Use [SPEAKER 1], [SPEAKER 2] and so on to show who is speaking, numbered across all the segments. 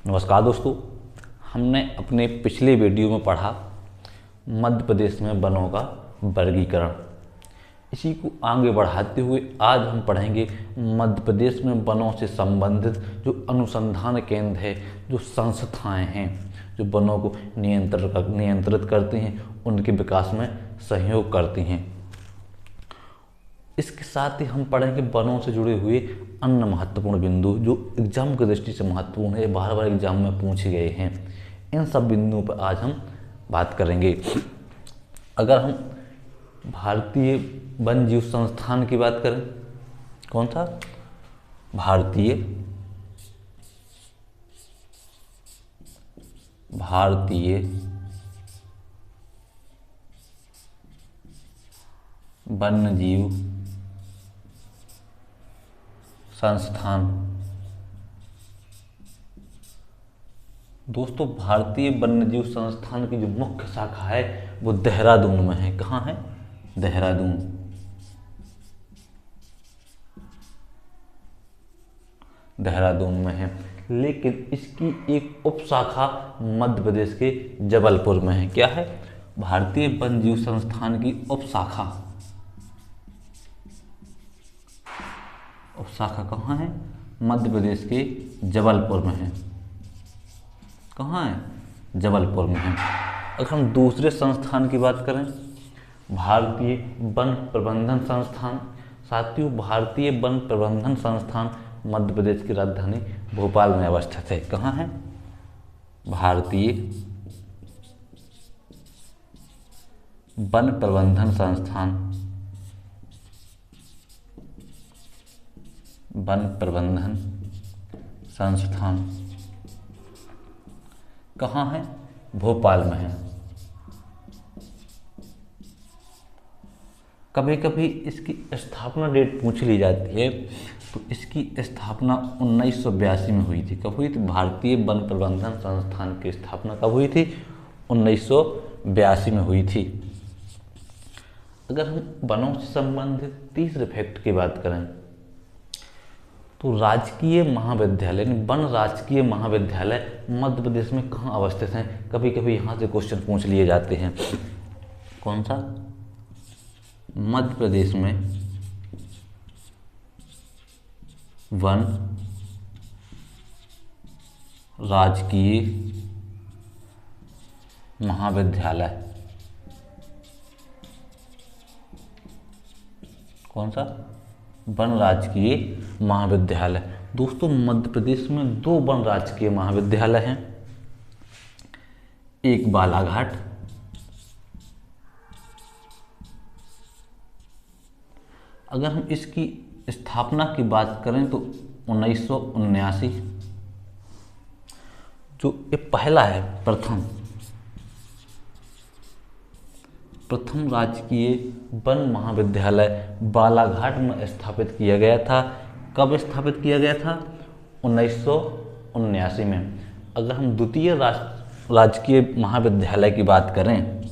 [SPEAKER 1] नमस्कार दोस्तों, हमने अपने पिछले वीडियो में पढ़ा मध्य प्रदेश में वनों का वर्गीकरण। इसी को आगे बढ़ाते हुए आज हम पढ़ेंगे मध्य प्रदेश में वनों से संबंधित जो अनुसंधान केंद्र है, जो संस्थाएं हैं जो वनों को नियंत्रित करती हैं, उनके विकास में सहयोग करती हैं। इसके साथ ही हम पढ़ेंगे वनों से जुड़े हुए अन्य महत्वपूर्ण बिंदु जो एग्जाम की दृष्टि से महत्वपूर्ण है, बार बार एग्जाम में पूछे गए हैं। इन सब बिंदुओं पर आज हम बात करेंगे। अगर हम भारतीय वन जीव संस्थान की बात करें, कौन सा? भारतीय वन्य जीव संस्थान। दोस्तों, भारतीय वन्यजीव संस्थान की जो मुख्य शाखा है वो देहरादून में है। कहाँ है? देहरादून में है। लेकिन इसकी एक उप शाखा मध्य प्रदेश के जबलपुर में है। क्या है? भारतीय वन्यजीव संस्थान की उप शाखा कहाँ है? मध्य प्रदेश के जबलपुर में है। कहाँ है? जबलपुर में है। अगर हम दूसरे संस्थान की बात करें, भारतीय वन प्रबंधन संस्थान। साथियों, भारतीय वन प्रबंधन संस्थान मध्य प्रदेश की राजधानी भोपाल में अवस्थित है। कहाँ है? भारतीय वन प्रबंधन संस्थान कहाँ है? भोपाल में है। कभी कभी इसकी स्थापना डेट पूछ ली जाती है, तो इसकी स्थापना 1982 में हुई थी। कब हुई थी? भारतीय वन प्रबंधन संस्थान की स्थापना कब हुई थी? 1982 में हुई थी। अगर हम वनों से संबंधित तीसरे फैक्ट की बात करें, तो राजकीय महाविद्यालय वन राजकीय महाविद्यालय मध्य प्रदेश में कहाँ अवस्थित हैं? कभी कभी यहाँ से क्वेश्चन पूछ लिए जाते हैं। कौन सा? मध्य प्रदेश में वन राजकीय महाविद्यालय। कौन सा? वन राजकीय महाविद्यालय। दोस्तों, मध्य प्रदेश में 2 वन राजकीय महाविद्यालय हैं। एक बालाघाट, अगर हम इसकी स्थापना की बात करें तो 1979, जो ये पहला है, प्रथम राजकीय वन महाविद्यालय बालाघाट में स्थापित किया गया था। कब स्थापित किया गया था? 1979 में। अगर हम द्वितीय राजकीय महाविद्यालय की बात करें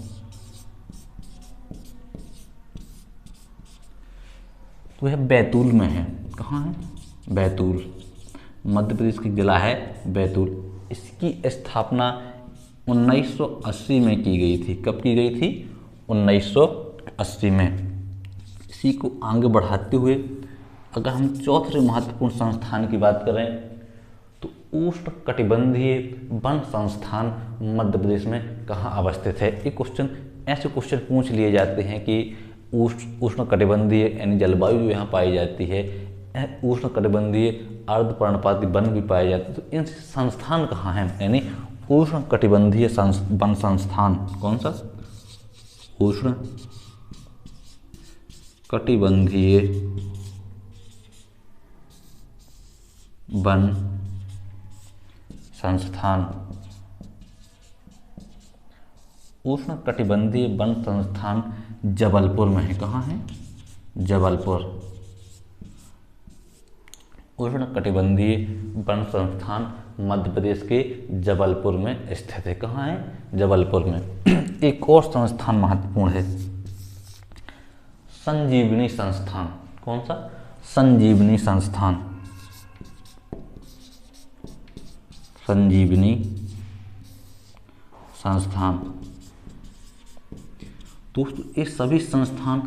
[SPEAKER 1] तो यह बैतूल में है। कहाँ है? बैतूल, मध्य प्रदेश की जिला है बैतूल। इसकी स्थापना 1980 में की गई थी। कब की गई थी? 1980 में। इसी को आगे बढ़ाते हुए अगर हम चौथे महत्वपूर्ण संस्थान की बात करें तो उष्णकटिबंधीय वन संस्थान मध्य प्रदेश में कहाँ अवस्थित है? ऐसे क्वेश्चन पूछ लिए जाते हैं कि उष्णकटिबंधीय यानी जलवायु जो यहाँ पाई जाती है, उष्णकटिबंधीय अर्धपर्णपाती वन भी पाए जाते हैं, तो इन संस्थान कहाँ हैं? यानी उष्णकटिबंधीय वन संस्थान। कौन सा? उष्णकटिबंधीय वन संस्थान। उष्णकटिबंधीय वन संस्थान जबलपुर में है। कहाँ है? जबलपुर। उष्णकटिबंधीय वन संस्थान मध्य प्रदेश के जबलपुर में स्थित है। कहाँ है? जबलपुर में। एक और संस्थान महत्वपूर्ण है, संजीवनी संस्थान। कौन सा? संजीवनी संस्थान। संजीवनी संस्थान। दोस्तों ये सभी संस्थान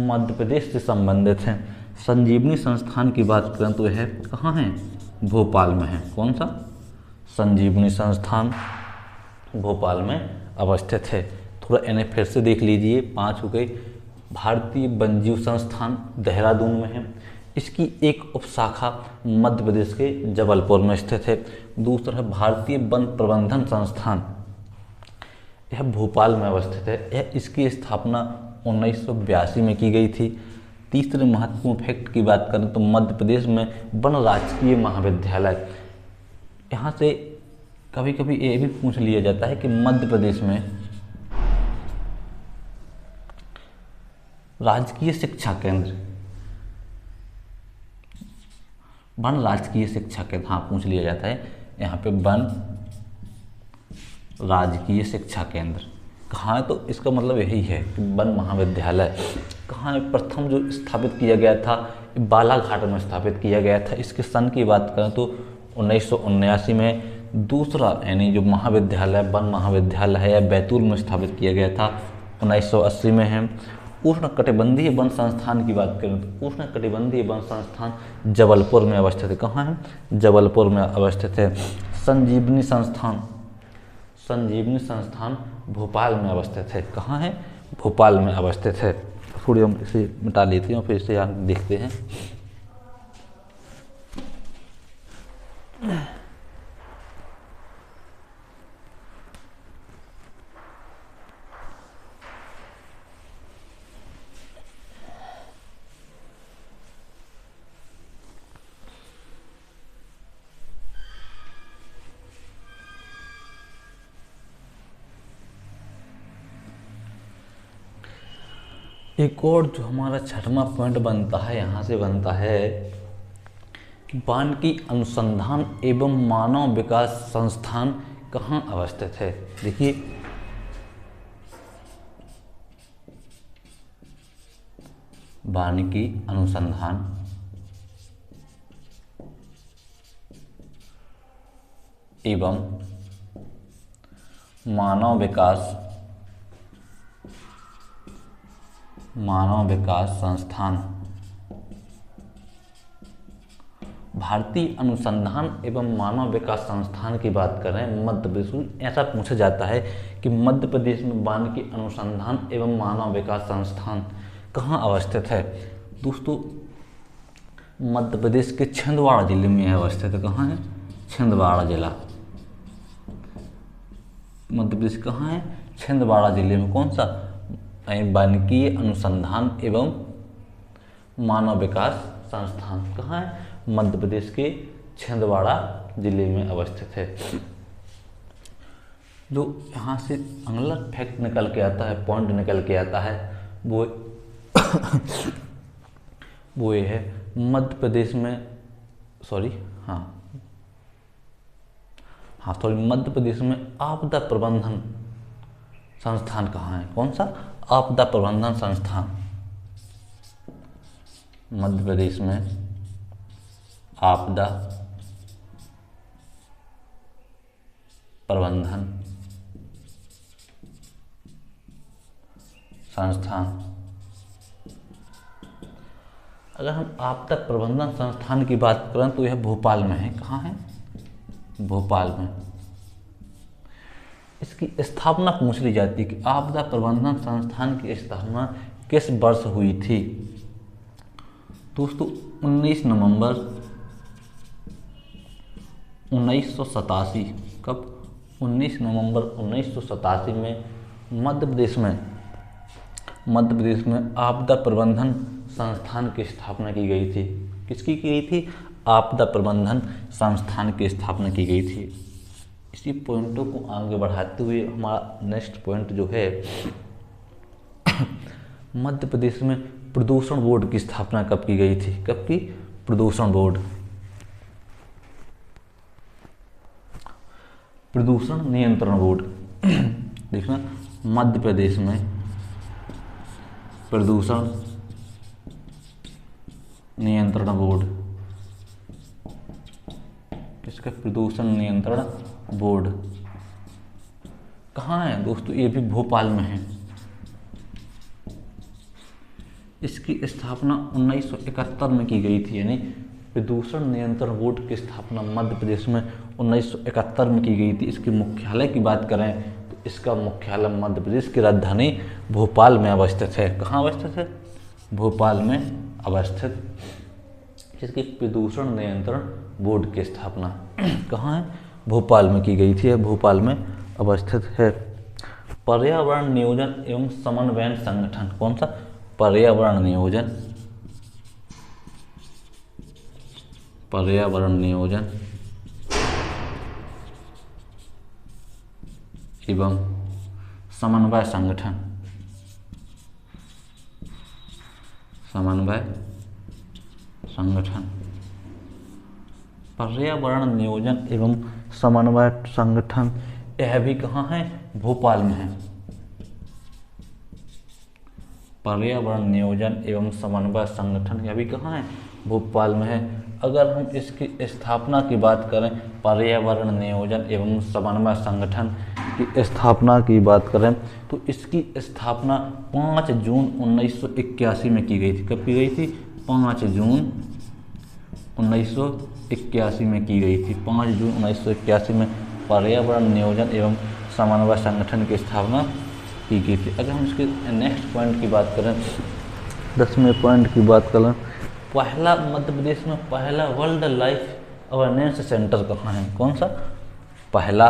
[SPEAKER 1] मध्य प्रदेश से संबंधित हैं। संजीवनी संस्थान की बात करें तो यह कहाँ है? भोपाल में है। कौन सा? संजीवनी संस्थान भोपाल में अवस्थित है। थोड़ा इन्हें फिर से देख लीजिए, 5 हो गए। भारतीय वन्यजीव संस्थान देहरादून में है। इसकी एक उपशाखा मध्य प्रदेश के जबलपुर में स्थित है। दूसरा है भारतीय वन प्रबंधन संस्थान, यह भोपाल में अवस्थित है। यह इसकी स्थापना 1982 में की गई थी। तीसरे महत्वपूर्ण फैक्ट की बात करें तो मध्य प्रदेश में वन राजकीय महाविद्यालय, यहाँ से कभी कभी ये भी पूछ लिया जाता है कि मध्य प्रदेश में राजकीय शिक्षा केंद्र, वन राजकीय शिक्षा केंद्र, हाँ पूछ लिया जाता है यहाँ पे वन राजकीय शिक्षा केंद्र कहाँ है, तो इसका मतलब यही है कि वन महाविद्यालय कहाँ है। प्रथम जो स्थापित किया गया था बालाघाट में स्थापित किया गया था। इसके सन की बात करें तो 1979 में। दूसरा यानी जो महाविद्यालय वन महाविद्यालय है या बैतूल में स्थापित किया गया था 1980 में है। उष्णकटिबंधीय वन संस्थान की बात करें तो उष्णकटिबंधीय वन संस्थान जबलपुर में अवस्थित है। कहाँ है? जबलपुर में अवस्थित है। संजीवनी संस्थान भोपाल में अवस्थित है। कहाँ है? भोपाल में अवस्थित है। थोड़ी हम इसे मिटा लेते हैं और फिर इसे यहाँ देखते हैं। एक और जो हमारा 6वां पॉइंट बनता है, यहाँ से बनता है कि वानिकी अनुसंधान एवं मानव विकास संस्थान कहाँ अवस्थित है। देखिए वानिकी अनुसंधान एवं मानव विकास संस्थान, भारतीय अनुसंधान एवं मानव विकास संस्थान की बात करें मध्य प्रदेश में, ऐसा पूछा जाता है कि मध्य प्रदेश में वानिकी अनुसंधान एवं मानव विकास संस्थान कहाँ अवस्थित है। दोस्तों मध्य प्रदेश के छिंदवाड़ा जिले में अवस्थित है। कहाँ है? छिंदवाड़ा जिला मध्य प्रदेश कहाँ है? छिंदवाड़ा जिले में। कौन सा? वानिकी अनुसंधान एवं मानव विकास संस्थान कहाँ है? मध्य प्रदेश के छिंदवाड़ा जिले में अवस्थित है। जो यहाँ से अगला फैक्ट निकल के आता है, पॉइंट निकल के आता है, वो ये है मध्य प्रदेश में मध्य प्रदेश में आपदा प्रबंधन संस्थान कहाँ है? कौन सा? आपदा प्रबंधन संस्थान। मध्य प्रदेश में आपदा प्रबंधन संस्थान। अगर हम आपदा प्रबंधन संस्थान की बात करें तो यह भोपाल में है। कहाँ है? भोपाल में। इसकी स्थापना पूछ ली जाती है कि आपदा प्रबंधन संस्थान की स्थापना किस वर्ष हुई थी। दोस्तों 19 नवंबर 1987। कब? 19 नवंबर 1987 में मध्य प्रदेश में आपदा प्रबंधन संस्थान की स्थापना की गई थी। किसकी की गई थी? आपदा प्रबंधन संस्थान की स्थापना की गई थी। इसी पॉइंटों को आगे बढ़ाते हुए हमारा नेक्स्ट पॉइंट जो है मध्य प्रदेश में प्रदूषण बोर्ड की स्थापना कब की गई थी? कब की? प्रदूषण बोर्ड, प्रदूषण नियंत्रण बोर्ड। देखना मध्य प्रदेश में प्रदूषण नियंत्रण बोर्ड इसका प्रदूषण नियंत्रण बोर्ड कहाँ है दोस्तों? ये भी भोपाल में है। इसकी स्थापना 1971 में की गई थी, यानी प्रदूषण नियंत्रण बोर्ड की स्थापना मध्य प्रदेश में 1971 में की गई थी। इसके मुख्यालय की बात करें तो इसका मुख्यालय मध्य प्रदेश की राजधानी भोपाल में अवस्थित है। कहाँ अवस्थित है? भोपाल में अवस्थित। इसकी प्रदूषण नियंत्रण बोर्ड की स्थापना कहाँ है? भोपाल में की गई थी, भोपाल में अवस्थित है। पर्यावरण नियोजन एवं समन्वयन संगठन कौन सा? पर्यावरण नियोजन एवं समन्वय संगठन पर्यावरण नियोजन एवं समन्वय संगठन, यह भी कहाँ है? भोपाल में है। पर्यावरण नियोजन एवं समन्वय संगठन, यह भी कहाँ है? भोपाल में है। अगर हम इसकी स्थापना की बात करें, पर्यावरण नियोजन एवं समन्वय संगठन की स्थापना की बात करें तो इसकी स्थापना 5 जून 1981 में की गई थी। कब की गई थी? 5 जून 1981 में की गई थी। 5 जून 1981 में पर्यावरण नियोजन एवं समन्वय संगठन की स्थापना की गई थी। अगर हम इसके नेक्स्ट पॉइंट की बात करें, 10वें पॉइंट की बात करें, पहला मध्य प्रदेश में पहला वर्ल्ड लाइफ अवेयरनेस सेंटर कहाँ है? कौन सा? पहला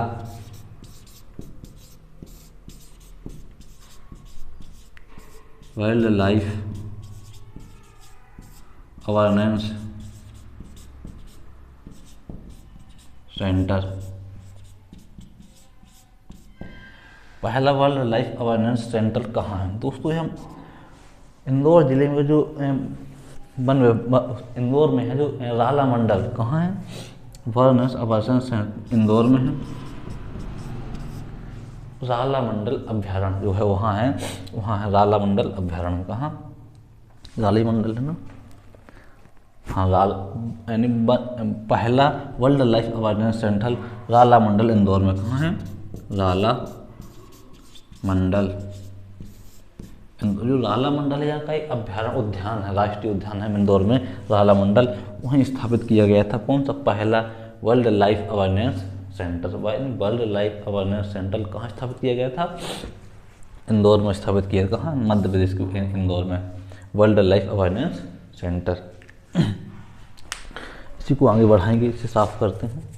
[SPEAKER 1] वर्ल्ड लाइफ अवेयरनेस सेंटर, पहला वर्ल्ड लाइफ अवेयरनेस सेंटर कहाँ है दोस्तों? हम इंदौर जिले में जो इंदौर में है, जो राला मंडल, कहाँ है? अवेयरनेस अवेयरनेस इंदौर में है। राला मंडल अभ्यारण्य जो है वहाँ है राला मंडल अभ्यारण्य। कहाँ? राली मंडल है ना, हाँ यानी पहला वर्ल्ड लाइफ अवेयरनेस सेंटर राला मंडल इंदौर में। कहाँ है? राला मंडल। जो राला मंडल यहाँ का एक अभ्यारण्य उद्यान है, राष्ट्रीय उद्यान है इंदौर में, राला मंडल, वहीं स्थापित किया गया था। कौन सा? पहला world life awareness centre. World life awareness centre कहाँ स्थापित किया गया था? इंदौर में स्थापित किया। कहाँ? मध्य प्रदेश के इंदौर में वर्ल्ड लाइफ अवेयरनेस सेंटर। इसी को आगे बढ़ाएंगे, इसे साफ करते हैं।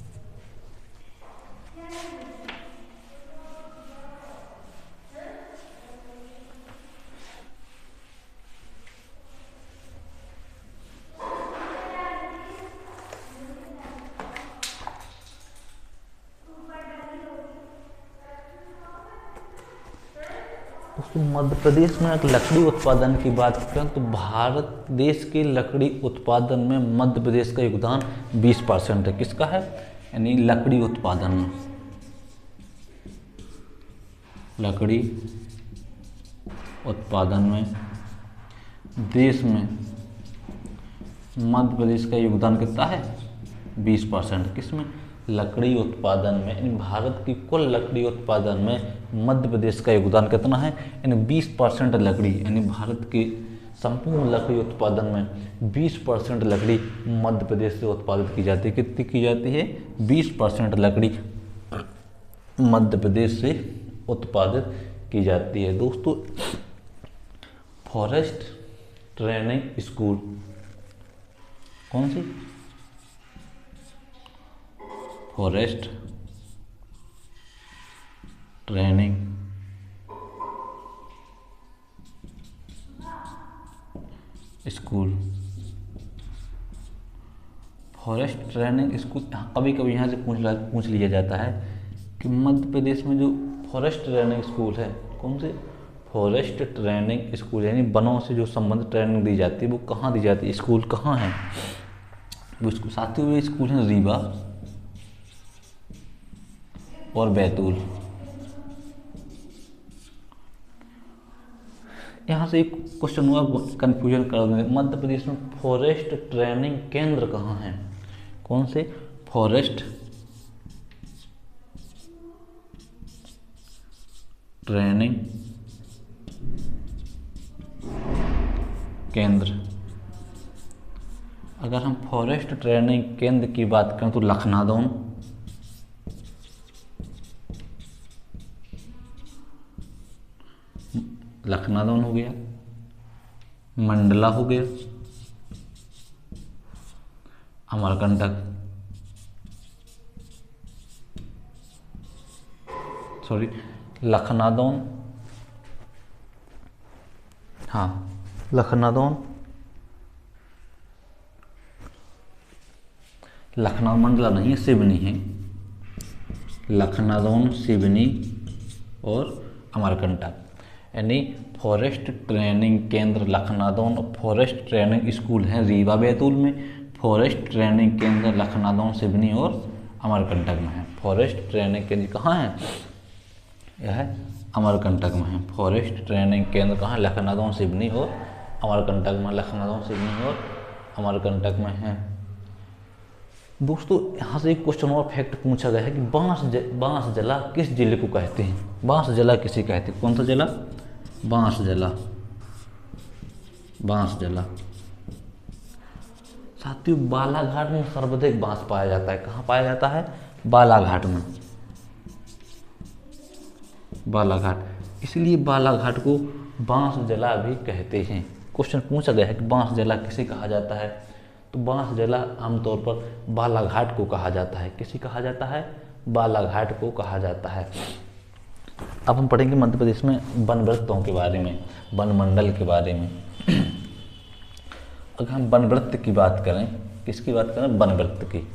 [SPEAKER 1] दोस्तों मध्य प्रदेश में अगर लकड़ी उत्पादन की बात करें तो भारत देश के लकड़ी उत्पादन में मध्य प्रदेश का योगदान 20% है। किसका है? यानी लकड़ी उत्पादन में, लकड़ी उत्पादन में देश में मध्य प्रदेश का योगदान कितना है? 20%। किसमें? लकड़ी उत्पादन में। यानी भारत की कुल लकड़ी उत्पादन में मध्य प्रदेश का योगदान कितना है? यानी 20% लकड़ी, यानी भारत के संपूर्ण लकड़ी उत्पादन में 20% लकड़ी मध्य प्रदेश से उत्पादित की जाती है। कितनी की जाती है? 20% लकड़ी मध्य प्रदेश से उत्पादित की जाती है। दोस्तों फॉरेस्ट ट्रेनिंग स्कूल कौन सी? Forest training school, forest training school. कभी कभी यहाँ से पूछ लिया जाता है कि मध्य प्रदेश में जो फॉरेस्ट ट्रेनिंग स्कूल है, कौन से? फॉरेस्ट ट्रेनिंग स्कूल, यानी वनों से जो संबंधित ट्रेनिंग दी जाती है वो कहाँ दी जाती है? स्कूल कहाँ है? वो स्कूल, साथियों वे स्कूल हैं रीवा और बैतूल। यहाँ से एक क्वेश्चन हुआ, कंफ्यूजन कर देंगे। मध्य प्रदेश में फॉरेस्ट ट्रेनिंग केंद्र कहाँ है? कौन से? फॉरेस्ट ट्रेनिंग केंद्र। अगर हम फॉरेस्ट ट्रेनिंग केंद्र की बात करें तो लखनादौन, लखनादौन हो गया, मंडला हो गया, अमरकंटक, सॉरी लखनादौन, हाँ लखनादौन, लखनऊ मंडला नहीं है, सिवनी है, लखनादौन, सिवनी और अमरकंटक। यानी फॉरेस्ट ट्रेनिंग केंद्र लखनादौन और फॉरेस्ट ट्रेनिंग स्कूल हैं रीवा बैतूल में। फॉरेस्ट ट्रेनिंग केंद्र लखनादौन, सिवनी और अमरकंटक में है। फॉरेस्ट ट्रेनिंग केंद्र कहाँ है? यह है अमरकंटक में है। फॉरेस्ट ट्रेनिंग केंद्र कहाँ? लखनादौन, सिवनी और अमरकंटक में। लखनादौन, सिवनी और अमरकंटक में है। दोस्तों यहाँ से एक क्वेश्चन और फैक्ट पूछा गया है कि बांस जला किस जिले को कहते हैं? बांस जला किसे कहते हैं? कौन सा जिला? बांस जला, बांस जला। साथियों बालाघाट में सर्वाधिक बांस पाया जाता है। कहाँ पाया जाता है? बालाघाट में, बालाघाट। इसलिए बालाघाट को बांस जला भी कहते हैं। क्वेश्चन पूछा गया है कि बांस जला किसे कहा जाता है? तो बांस जला आमतौर पर बालाघाट को कहा जाता है। किसे कहा जाता है? बालाघाट को कहा जाता है। अब हम पढ़ेंगे मध्य प्रदेश में वनवृत्तों के बारे में, वनमंडल के बारे में। अगर हम वनवृत्त की बात करें, किसकी बात करें? वनवृत्त की।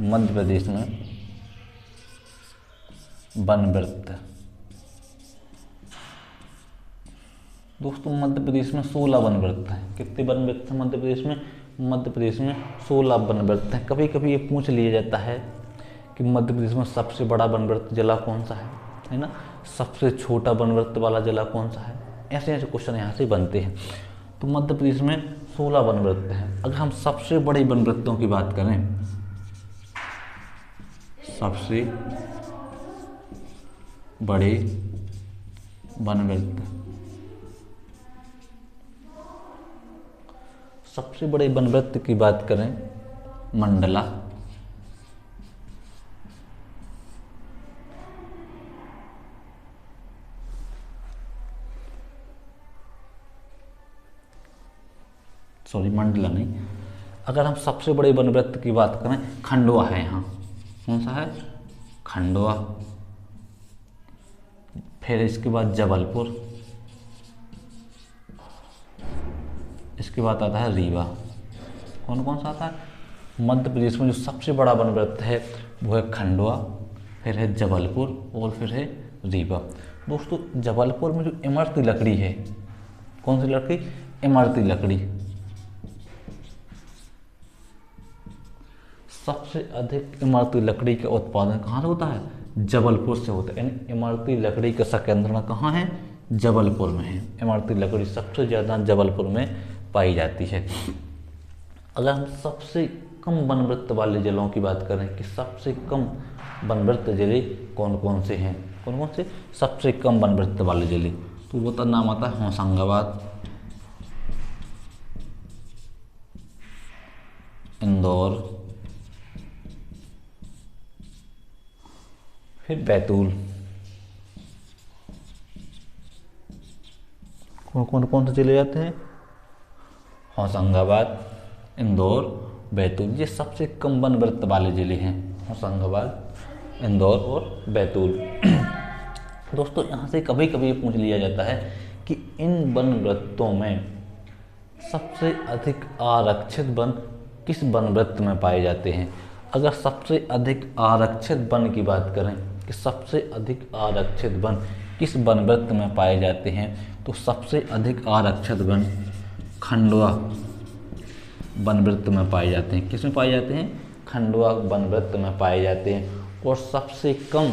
[SPEAKER 1] मध्य प्रदेश में वनवृत्त, दोस्तों मध्य प्रदेश में 16 वनवृत्त हैं। कितने वनवृत्त हैं मध्य प्रदेश में? मध्य प्रदेश में 16 वनवृत्त हैं। कभी कभी ये पूछ लिया जाता है कि मध्य प्रदेश में सबसे बड़ा वनवृत्त जिला कौन सा है ना? सबसे छोटा वनवृत्त वाला जिला कौन सा है? ऐसे ऐसे क्वेश्चन यहाँ से बनते हैं। तो मध्य प्रदेश में 16 वनवृत्त हैं। अगर हम सबसे बड़े वनवृत्तों की बात करें, सबसे बड़े वनवृत्त, सबसे बड़े वनवृत्त की बात करें, मंडला, सॉरी मंडला नहीं। अगर हम सबसे बड़े वनवृत्त की बात करें, खंडवा है यहाँ। कौन सा है? खंडवा। फिर इसके बाद जबलपुर, इसके बाद आता है रीवा। कौन कौन सा आता है? मध्य प्रदेश में जो सबसे बड़ा वनवृत्त है वो है खंडवा, फिर है जबलपुर और फिर है रीवा। दोस्तों जबलपुर में जो इमरती लकड़ी है, कौन सी लकड़ी? इमरती लकड़ी। सबसे अधिक इमरती लकड़ी का उत्पादन कहाँ से होता है? जबलपुर से होता है। यानी इमरती लकड़ी का संकेंद्रण कहाँ है? जबलपुर में है। इमरती लकड़ी सबसे ज़्यादा जबलपुर में पाई जाती है। अगर हम सबसे कम वनवृत्त वाले जिलों की बात करें कि सबसे कम वनवृत्त जिले कौन कौन से हैं, कौन कौन से सबसे कम वनवृत्त वाले जिले, तो वो तो नाम आता है होशंगाबाद, इंदौर, फिर बैतूल। कौन कौन से जिले जाते हैं? होशंगाबाद, इंदौर, बैतूल। ये सबसे कम वनवृत्त वाले जिले हैं, होशंगाबाद, इंदौर और बैतूल। दोस्तों यहाँ से कभी कभी ये पूछ लिया जाता है कि इन वनवृत्तों में सबसे अधिक आरक्षित वन किस वनवृत्त में पाए जाते हैं। अगर सबसे अधिक आरक्षित वन की बात करें कि सबसे अधिक आरक्षित वन किस वनवृत्त में पाए जाते हैं, तो सबसे अधिक आरक्षित वन खंडवा वनवृत्त में पाए जाते हैं। किस में पाए जाते हैं? खंडवा वनवृत्त में पाए जाते हैं। और सबसे कम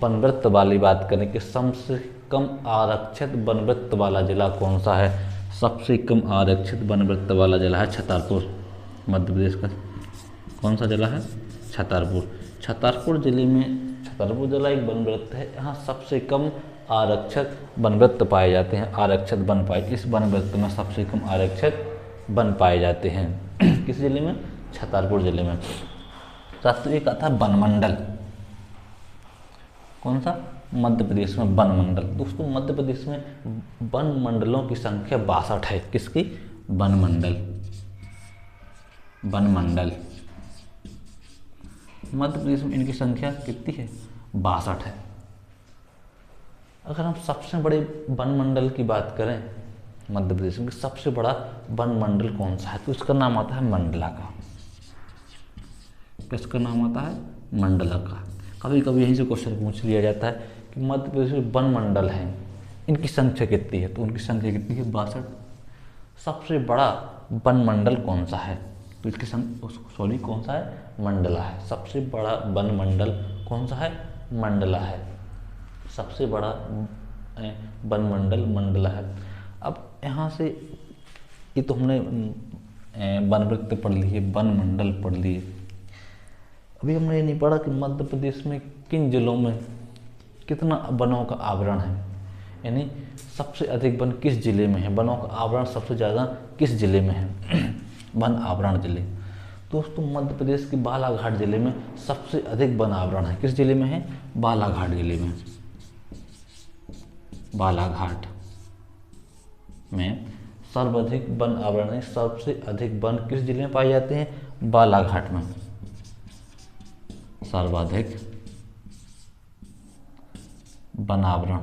[SPEAKER 1] वनवृत्त वाली बात करें कि सबसे कम आरक्षित वनवृत्त वाला जिला कौन सा है? सबसे कम आरक्षित वनवृत्त वाला जिला है छतरपुर। मध्य प्रदेश का कौन सा जिला है? छतरपुर। छतरपुर जिले में, छतरपुर जिला एक वनवृत्त है, यहाँ सबसे कम आरक्षित वनवृत्त पाए जाते हैं। आरक्षित वन पाए, इस वनवृत्त में सबसे कम आरक्षित वन पाए जाते हैं। किस जिले में? छतरपुर जिले में। साथियों एक आता है वनमंडल। कौन सा? मध्य प्रदेश में वनमंडल। दोस्तों मध्य प्रदेश में वन मंडलों की संख्या 62 है। किसकी? वनमंडल। वनमंडल मध्य प्रदेश में इनकी संख्या कितनी है? 62 है। अगर हम सबसे बड़े वनमंडल की बात करें मध्य प्रदेश में, सबसे बड़ा वनमंडल कौन सा है, तो इसका नाम आता है मंडला का। किसका नाम आता है? मंडला का। कभी कभी यहीं से क्वेश्चन पूछ लिया जाता है कि मध्य प्रदेश में वन मंडल हैं, इनकी संख्या कितनी है, तो उनकी संख्या कितनी है? 62। सबसे बड़ा वन मंडल कौन सा है, तो इसकी सॉरी कौन सा है? मंडला है। सबसे बड़ा वन मंडल कौन सा है? मंडला है। सबसे बड़ा वन मंडल मंडला है। अब यहाँ से ये तो हमने वनवृत्त पढ़ ली है, वन मंडल पढ़ लिए। अभी हमने ये नहीं पढ़ा कि मध्य प्रदेश में किन जिलों में कितना वनों का आवरण है, यानी सबसे अधिक वन किस जिले में है, वनों का आवरण सबसे ज़्यादा किस जिले में है। वन आवरण जिले। दोस्तों मध्य प्रदेश के बालाघाट जिले में सबसे अधिक वन आवरण है। किस जिले में है? बालाघाट जिले में। बालाघाट में सर्वाधिक वन आवरण है। सबसे अधिक वन किस जिले में पाए जाते हैं? बालाघाट में। सर्वाधिक वन आवरण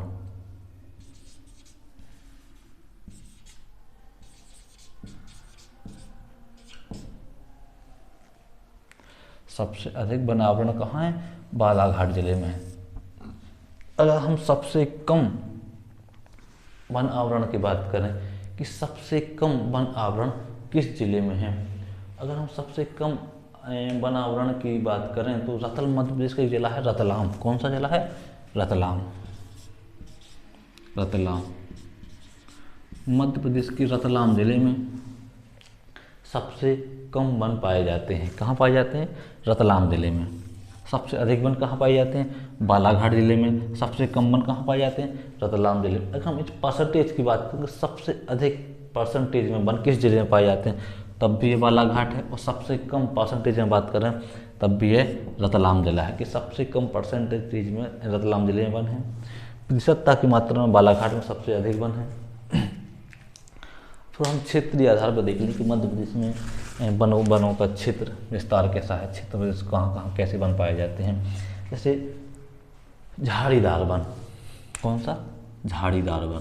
[SPEAKER 1] सबसे अधिक वन आवरण कहाँ है? बालाघाट जिले में है। अगर हम सबसे कम वन आवरण की बात करें कि सबसे कम वन आवरण किस जिले में है, अगर हम सबसे कम वन आवरण की बात करें तो रतलाम, मध्य प्रदेश का एक जिला है रतलाम। कौन सा जिला है? रतलाम। रतलाम मध्य प्रदेश के रतलाम जिले में सबसे कम वन पाए जाते हैं। कहाँ पाए जाते हैं? रतलाम जिले में। सबसे अधिक वन कहाँ पाए जाते हैं? बालाघाट जिले में। सबसे कम वन कहाँ पाए जाते हैं? रतलाम जिले में। अगर हम इस परसेंटेज की बात करें, सबसे अधिक परसेंटेज में वन किस जिले में पाए जाते हैं, तब भी ये बालाघाट है। और सबसे कम परसेंटेज में बात करें तब भी ये रतलाम जिला है, कि सबसे कम परसेंटेज में रतलाम जिले में वन है। प्रतिशतता की मात्रा में बालाघाट में सबसे अधिक वन है। तो हम क्षेत्रीय आधार पर देख लें कि मध्य प्रदेश में वनों का क्षेत्र विस्तार कैसा है, क्षेत्र में कहाँ कहाँ कैसे वन पाए जाते हैं। जैसे झाड़ीदार वन। कौन सा? झाड़ीदार वन।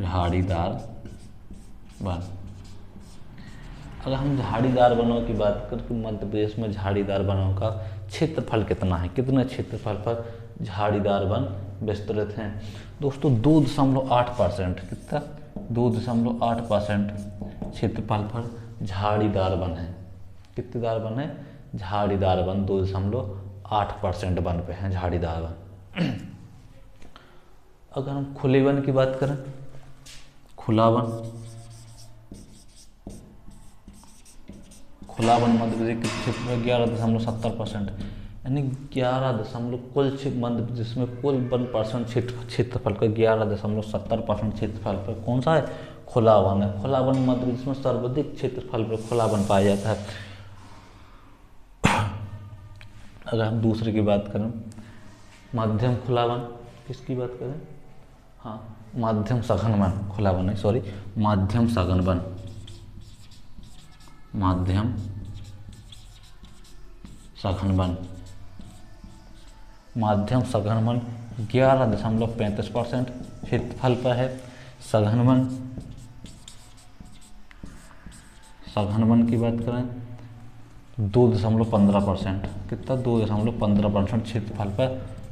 [SPEAKER 1] झाड़ीदार वन। अगर हम झाड़ीदार वनों की बात करें तो मध्य प्रदेश में झाड़ीदार वनों का क्षेत्रफल कितना है, कितने क्षेत्रफल पर झाड़ीदार वन विस्तृत हैं? दोस्तों 2.8%। कितना? 2.8% क्षेत्रफल पर झाड़ीदार वन है। कितने दार वन है? झाड़ीदार वन 2.8% वन पे हैं झाड़ीदार वन। अगर हम खुले वन की बात करें, खुला वन, खुला वन मध्य प्रदेश के क्षेत्र में 11.70%, यानी 11 कुल मध्य प्रदेश में कुल 1% क्षेत्रफल का 11.70% क्षेत्रफल पर कौन सा है? खुला वन है। खुला वन मध्य प्रदेश में सर्वाधिक क्षेत्रफल पर खुला वन पाया जाता है। अगर हम दूसरे की बात करें, मध्यम खुला वन, किसकी बात करें? हाँ, मध्यम सघन वन, खुला वन नहीं सॉरी, मध्यम सघन वन। मध्यम सघन वन, मध्यम सघन वन 11.35% क्षेत्रफल पर है। सघन वन, सघन वन की बात करें 2.15%। कितना? 2.15% क्षेत्रफल पर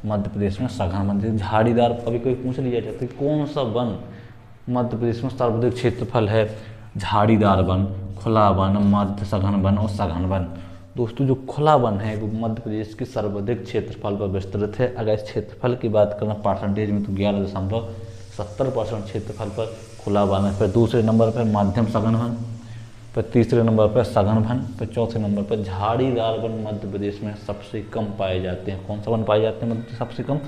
[SPEAKER 1] मध्य प्रदेश में सघन वन। झाड़ीदार कभी कोई पूछ लिया जाता है कौन सा वन मध्य प्रदेश में सर्वाधिक क्षेत्रफल है? झाड़ीदार वन, खुला वन, मध्य सघन वन और सघन वन। दोस्तों जो खुला वन है वो मध्य प्रदेश के सर्वाधिक क्षेत्रफल पर विस्तृत है। अगर इस क्षेत्रफल की बात करें परसेंटेज में तो 11.70% क्षेत्रफल पर खुला वन है। फिर दूसरे नंबर पर मध्यम सघन वन, फिर तीसरे नंबर पर सघन वन, फिर चौथे नंबर पर झाड़ीदार वन मध्य प्रदेश में सबसे कम पाए जाते हैं। कौन सा वन पाए जाते हैं मतलब सबसे कम?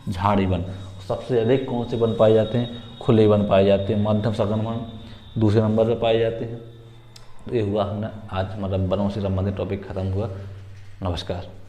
[SPEAKER 1] झाड़ी वन। सबसे अधिक कौन से वन पाए जाते हैं? खुले वन पाए जाते हैं, मध्यम सघन वन दूसरे नंबर पर पाए जाते हैं। तो ये हुआ हमने आज मतलब वनों से संबंधित टॉपिक खत्म हुआ। नमस्कार।